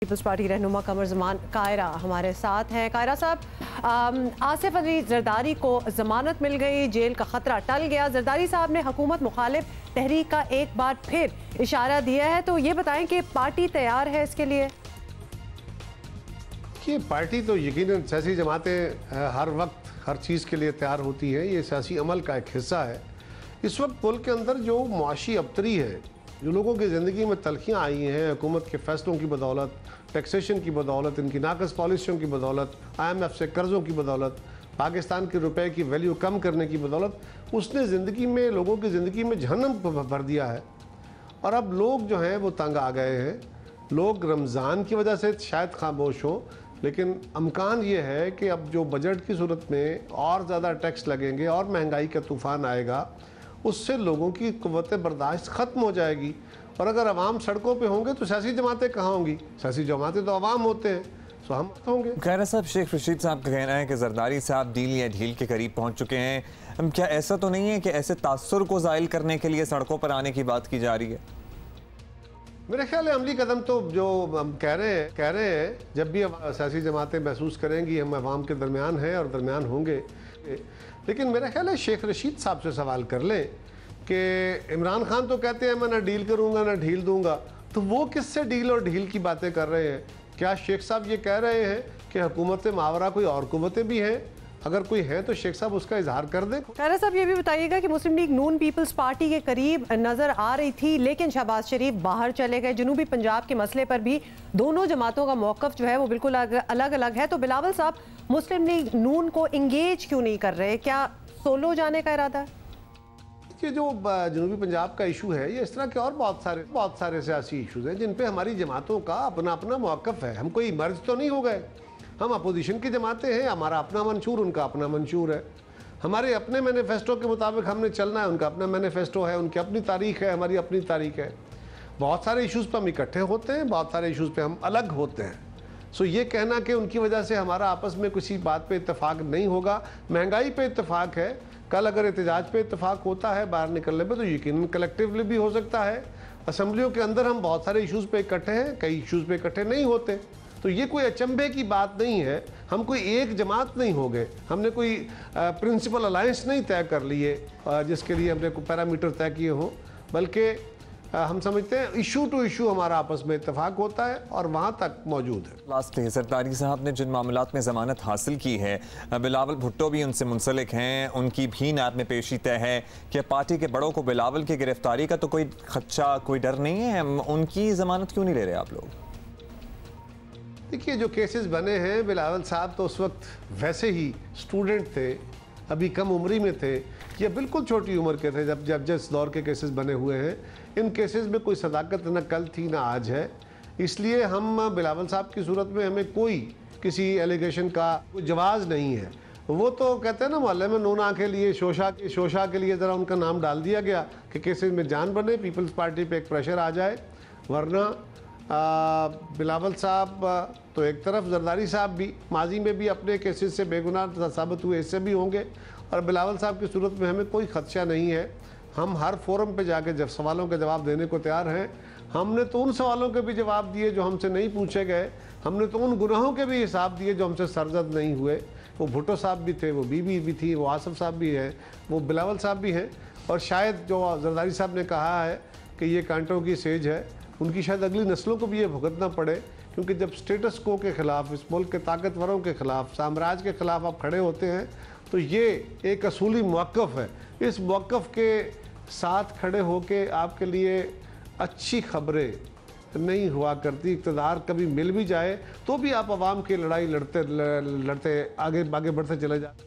Peoples party रहनुमा कमर जमान कायरा हमारे साथ हैं। कायरा साहब, आसिफ अली जरदारी को जमानत मिल गई, जेल का खतरा टल गया। जरदारी साहब ने हुकूमत मुखालिफ तहरीक का एक बार फिर इशारा दिया है, तो ये बताएं कि पार्टी तैयार है इसके लिए? ये पार्टी तो यकीनन सियासी जमातें हर वक्त हर चीज़ के लिए तैयार होती है, ये सियासी अमल का एक हिस्सा है। इस वक्त मुल्क के अंदर जो मुआशी अबतरी है, जो लोगों की ज़िंदगी में तलखियाँ आई हैं हुकूमत के फ़ैसलों की बदौलत, टैक्सेशन की बदौलत, इनकी नाकस पॉलिसियों की बदौलत, IMF से कर्ज़ों की बदौलत, पाकिस्तान के रुपए की वैल्यू कम करने की बदौलत, उसने ज़िंदगी में लोगों की ज़िंदगी में जहन्नम भर दिया है। और अब लोग जो हैं वो तंग आ गए हैं। लोग रमज़ान की वजह से शायद खामोश हों, लेकिन अमकान ये है कि अब जो बजट की सूरत में और ज़्यादा टैक्स लगेंगे और महंगाई का तूफ़ान आएगा, उससे लोगों की क़ुव्वत बर्दाश्त ख़त्म हो जाएगी। और अगर अवाम सड़कों पे होंगे तो सियासी जमातें कहाँ होंगी? सियासी जमातें तो अवाम होते हैं, तो हम होंगे। कायरा साहब, शेख रशीद साहब का कहना है कि जरदारी साहब डील या ढील के करीब पहुँच चुके हैं। क्या ऐसा तो नहीं है कि ऐसे तासुर को ज़ाइल करने के लिए सड़कों पर आने की बात की जा रही है? मेरे ख्याल है अमली कदम तो जो हम कह रहे हैं जब भी सियासी जमातें महसूस करेंगी हम अवाम के दरमियान हैं और दरमियान होंगे। लेकिन मेरा ख्याल है शेख रशीद साहब से सवाल कर लें कि इमरान खान तो कहते हैं मैं ना डील करूँगा ना ढील दूँगा, तो वो किससे डील और ढील की बातें कर रहे हैं? क्या शेख साहब ये कह रहे हैं कि हुकूमत मावरा कोई और कुव्वतें भी हैं? अगर कोई है तो शेख साहब उसका इजहार कर दें। कायरा साहब, ये भी बताइएगा कि मुस्लिम लीग नून पीपल्स पार्टी के करीब नजर आ रही थी, लेकिन शहबाज शरीफ बाहर चले गए। जनूबी पंजाब के मसले पर भी दोनों जमातों का मौक़िफ़ जो है वो बिल्कुल अलग अलग है। तो बिलावल साहब, मुस्लिम लीग नून को इंगेज क्यों नहीं कर रहे? क्या सोलो जाने का इरादा है? ये जो जनूबी पंजाब का इशू है, ये इस तरह के और बहुत सारे सियासी इशूज़ हैं जिन पे हमारी जमातों का अपना अपना मौक़िफ़ है। हम कोई मर्ज तो नहीं हो गए। हम अपोजिशन की जमातें हैं, हमारा अपना मंशूर, उनका अपना मंशूर है। हमारे अपने मैनिफेस्टो के मुताबिक हमने चलना है, उनका अपना मैनिफेस्टो है, उनकी अपनी तारीख है, हमारी अपनी तारीख है। बहुत सारे इश्यूज़ पर हम इकट्ठे होते हैं, बहुत सारे इश्यूज़ पे हम अलग होते हैं। सो ये कहना कि उनकी वजह से हमारा आपस में किसी बात पे इत्तेफाक नहीं होगा। महंगाई पे इत्तेफाक है, कल अगर एहतजाज पे इत्तेफाक होता है बाहर निकलने पे, तो यकीनन कलेक्टिवली भी हो सकता है। असम्बलियों के अंदर हम बहुत सारे इश्यूज़ पे इकट्ठे हैं, कई इश्यूज़ पे इकट्ठे नहीं होते। तो ये कोई अचंभे की बात नहीं है। हम कोई एक जमात नहीं हो गए, हमने कोई प्रिंसिपल अलायंस नहीं तय कर लिए जिसके लिए हमने कोई पैरामीटर तय किए हों, बल्कि हम समझते हैं इशू टू इशू हमारा आपस में इत्तेफाक होता है और वहाँ तक मौजूद है। लास्टली, जरदारी साहब ने जिन मामलात में ज़मानत हासिल की है, बिलावल भुट्टो भी उनसे मुंसलिक हैं, उनकी भी नायब में पेशी तय है कि पार्टी के बड़ों को बिलावल की गिरफ्तारी का तो कोई खदशा, कोई डर नहीं है? उनकी ज़मानत क्यों नहीं ले रहे आप लोग? देखिए, जो केसेस बने हैं, बिलावल साहब तो उस वक्त वैसे ही स्टूडेंट थे, अभी कम उम्री में थे या बिल्कुल छोटी उम्र के थे जब जिस दौर के केसेस बने हुए हैं। इन केसेस में कोई सदाकत न कल थी ना आज है। इसलिए हम बिलावल साहब की सूरत में हमें कोई किसी एलिगेशन का कोई जवाज़ नहीं है। वो तो कहते हैं ना, मोहल्ले में नून आँख के लिए शोशा के लिए ज़रा उनका नाम डाल दिया गया कि केसेस में जान बने, पीपल्स पार्टी पे एक प्रेशर आ जाए। वरना बिलावल साहब तो एक तरफ, जरदारी साहब भी माजी में भी अपने केसेस से बेगुनाह साबित हुए, इससे भी होंगे। और बिलावल साहब की सूरत में हमें कोई खदशा नहीं है। हम हर फोरम पे जाके जब सवालों के जवाब देने को तैयार हैं। हमने तो उन सवालों के भी जवाब दिए जो हमसे नहीं पूछे गए, हमने तो उन गुनाहों के भी हिसाब दिए जो हमसे सरजद नहीं हुए। वो भुट्टो साहब भी थे, वो बीबी भी थी, वो आसिफ साहब भी हैं, वो बिलावल साहब भी हैं। और शायद जो जरदारी साहब ने कहा है कि ये कांटों की सेज है, उनकी शायद अगली नस्लों को भी ये भुगतना पड़े, क्योंकि जब स्टेटस को के ख़िलाफ़, इस मुल्क के ताकतवरों के ख़िलाफ़, साम्राज्य के ख़िलाफ़ आप खड़े होते हैं, तो ये एक असूली मौक़िफ़ है। इस मौक़िफ़ के साथ खड़े होके आपके लिए अच्छी खबरें नहीं हुआ करती। इक़्तिदार कभी मिल भी जाए तो भी आप आवाम की लड़ाई लड़ते आगे बढ़ते चले जाते।